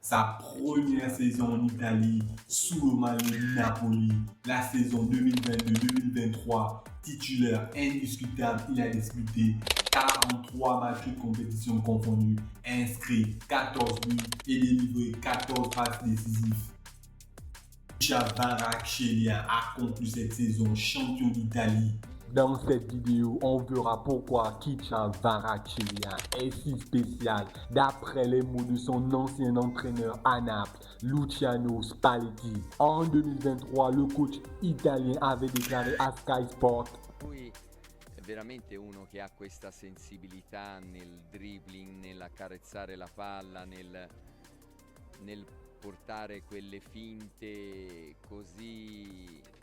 Sa première saison en Italie sous le maillot du Napoli, la saison 2022-2023, titulaire indiscutable, il a disputé 43 matchs de compétition confondus, inscrit 14 buts et délivré 14 passes décisives. Khvicha Kvaratskhelia a conclu cette saison champion d'Italie. Dans cette vidéo, on verra pourquoi Khvicha Kvaratskhelia est si spécial d'après les mots de son ancien entraîneur à Naples, Luciano Spalletti. En 2023, le coach italien avait déclaré à Sky Sport: Lui è veramente uno che ha questa sensibilità nel dribbling, nell'accarezzare la palla, nel portare quelle finte così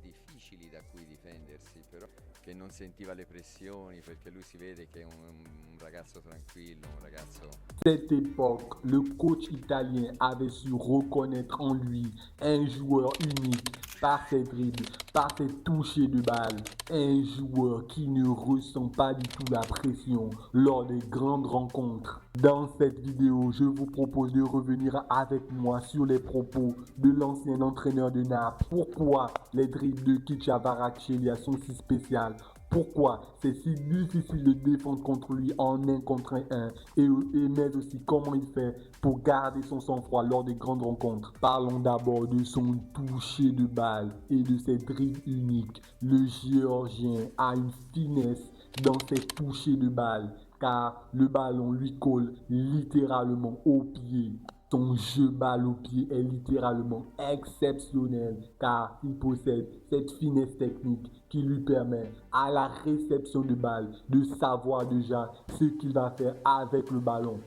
difficili da cui difendersi, però che non sentiva le pressioni, perché lui si vede che è un ragazzo tranquillo, un ragazzo... Cette époque, le coach italien avait su reconnaître en lui un joueur unique par ses dribbles, par ses touchés de balle, un joueur qui ne ressent pas du tout la pression lors des grandes rencontres. Dans cette vidéo, je vous propose de revenir avec moi sur les propos de l'ancien entraîneur de Naples. Pourquoi les dribbles de Khvicha Kvaratskhelia sont si spéciales? Pourquoi c'est si difficile de défendre contre lui en 1 contre 1 mais aussi comment il fait pour garder son sang-froid lors des grandes rencontres. Parlons d'abord de son toucher de balle et de ses dribbles uniques. Le Géorgien a une finesse dans ses touchés de balle car le ballon lui colle littéralement au pied. Son jeu balle au pied est littéralement exceptionnel car il possède cette finesse technique qui lui permet à la réception de balle de savoir déjà ce qu'il va faire avec le ballon.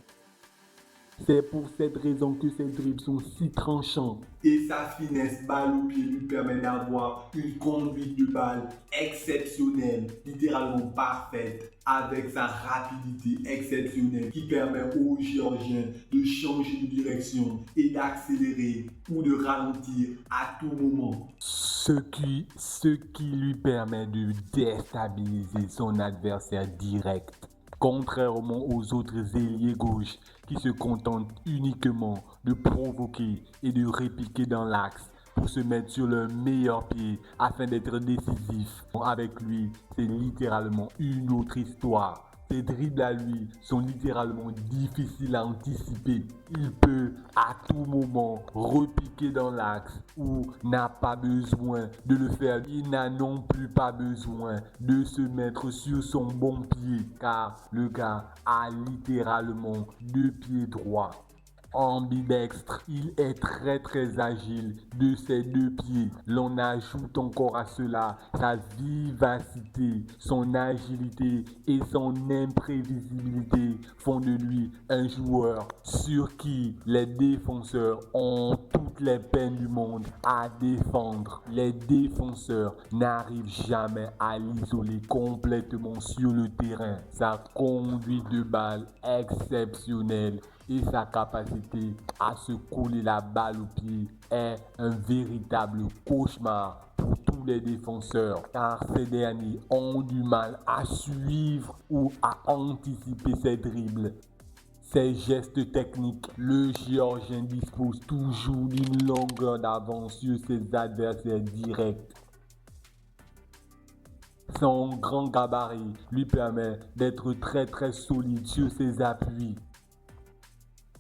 C'est pour cette raison que ses dribbles sont si tranchants. Et sa finesse balle au pied lui permet d'avoir une conduite de balle exceptionnelle, littéralement parfaite, avec sa rapidité exceptionnelle qui permet aux Géorgiens de changer de direction et d'accélérer ou de ralentir à tout moment. Ce qui lui permet de déstabiliser son adversaire direct. Contrairement aux autres ailiers gauches qui se contentent uniquement de provoquer et de répliquer dans l'axe pour se mettre sur leur meilleur pied afin d'être décisif. Avec lui, c'est littéralement une autre histoire. Ses dribbles à lui sont littéralement difficiles à anticiper. Il peut à tout moment repiquer dans l'axe ou n'a pas besoin de le faire. Il n'a non plus pas besoin de se mettre sur son bon pied car le gars a littéralement 2 pieds droits. Ambidextre, il est très agile de ses 2 pieds. L'on ajoute encore à cela sa vivacité, son agilité et son imprévisibilité font de lui un joueur sur qui les défenseurs ont toutes les peines du monde à défendre. Les défenseurs n'arrivent jamais à l'isoler complètement sur le terrain. Sa conduite de balle exceptionnelle et sa capacité à se coller la balle au pied est un véritable cauchemar pour tous les défenseurs car ces derniers ont du mal à suivre ou à anticiper ses dribbles. Ses gestes techniques, le Géorgien dispose toujours d'une longueur d'avance sur ses adversaires directs. Son grand gabarit lui permet d'être très solide sur ses appuis,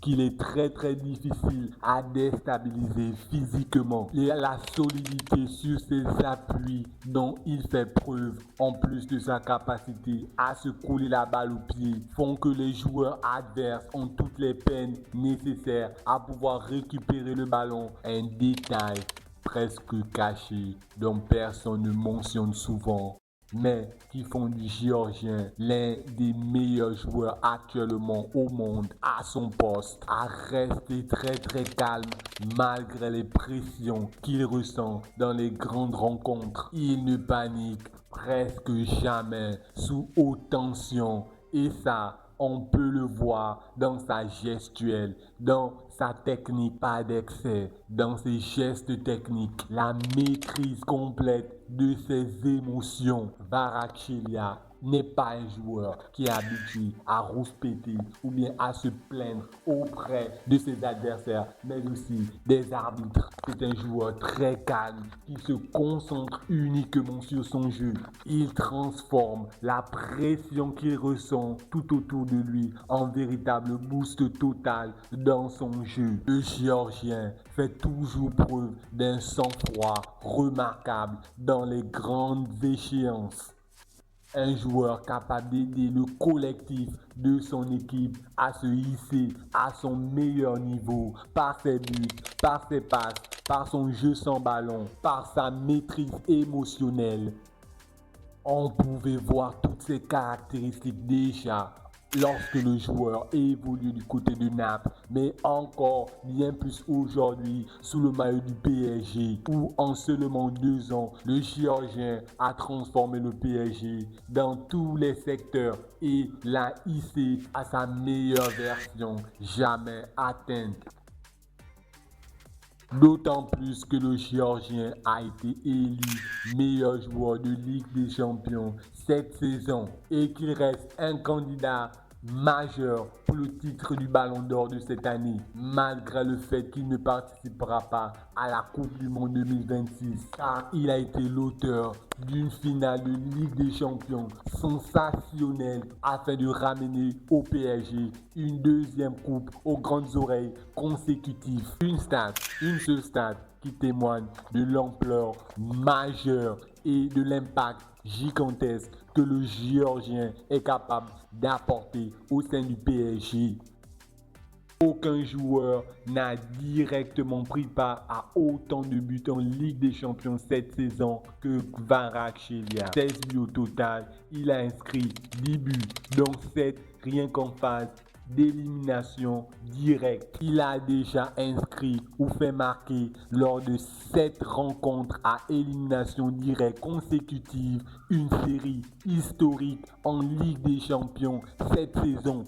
qu'il est très difficile à déstabiliser physiquement. La solidité sur ses appuis dont il fait preuve, en plus de sa capacité à se coller la balle au pied, font que les joueurs adverses ont toutes les peines nécessaires à pouvoir récupérer le ballon. Un détail presque caché dont personne ne mentionne souvent, mais qui font du Géorgien l'un des meilleurs joueurs actuellement au monde à son poste, à rester très calme malgré les pressions qu'il ressent dans les grandes rencontres. Il ne panique presque jamais sous haute tension et ça, on peut le voir dans sa gestuelle, dans sa technique, pas d'excès, dans ses gestes techniques, la maîtrise complète de ses émotions. Kvaratskhelia n'est pas un joueur qui est habitué à rouspéter ou bien à se plaindre auprès de ses adversaires, mais aussi des arbitres. C'est un joueur très calme qui se concentre uniquement sur son jeu. Il transforme la pression qu'il ressent tout autour de lui en véritable boost total dans son jeu. Le Géorgien fait toujours preuve d'un sang-froid remarquable dans les grandes échéances. Un joueur capable d'aider le collectif de son équipe à se hisser à son meilleur niveau par ses buts, par ses passes, par son jeu sans ballon, par sa maîtrise émotionnelle. On pouvait voir toutes ces caractéristiques déjà lorsque le joueur évolue du côté de Naples, mais encore bien plus aujourd'hui sous le maillot du PSG, où en seulement 2 ans, le Géorgien a transformé le PSG dans tous les secteurs et l'a hissé à sa meilleure version jamais atteinte. D'autant plus que le Géorgien a été élu meilleur joueur de Ligue des Champions cette saison et qu'il reste un candidat majeur pour le titre du Ballon d'Or de cette année, malgré le fait qu'il ne participera pas à la Coupe du Monde 2026, car il a été l'auteur d'une finale de Ligue des Champions sensationnelle afin de ramener au PSG une deuxième coupe aux grandes oreilles consécutives. Une seule stat qui témoigne de l'ampleur majeure et de l'impact gigantesque que le Géorgien est capable d'apporter au sein du PSG. Aucun joueur n'a directement pris part à autant de buts en Ligue des Champions cette saison que Kvaratskhelia. 16 buts au total, il a inscrit 10 buts, dont 7 rien qu'en phase d'élimination directe. Il a déjà inscrit ou fait marquer lors de 7 rencontres à élimination directe consécutive, une série historique en Ligue des Champions cette saison.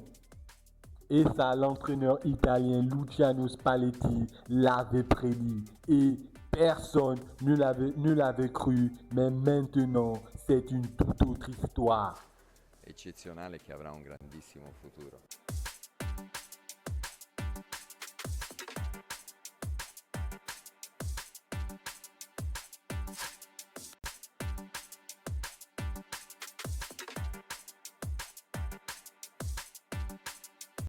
Et ça, l'entraîneur italien Luciano Spalletti l'avait prédit et personne ne l'avait cru, mais maintenant c'est une toute autre histoire. Eccezionale che avrà un grandissimo futuro.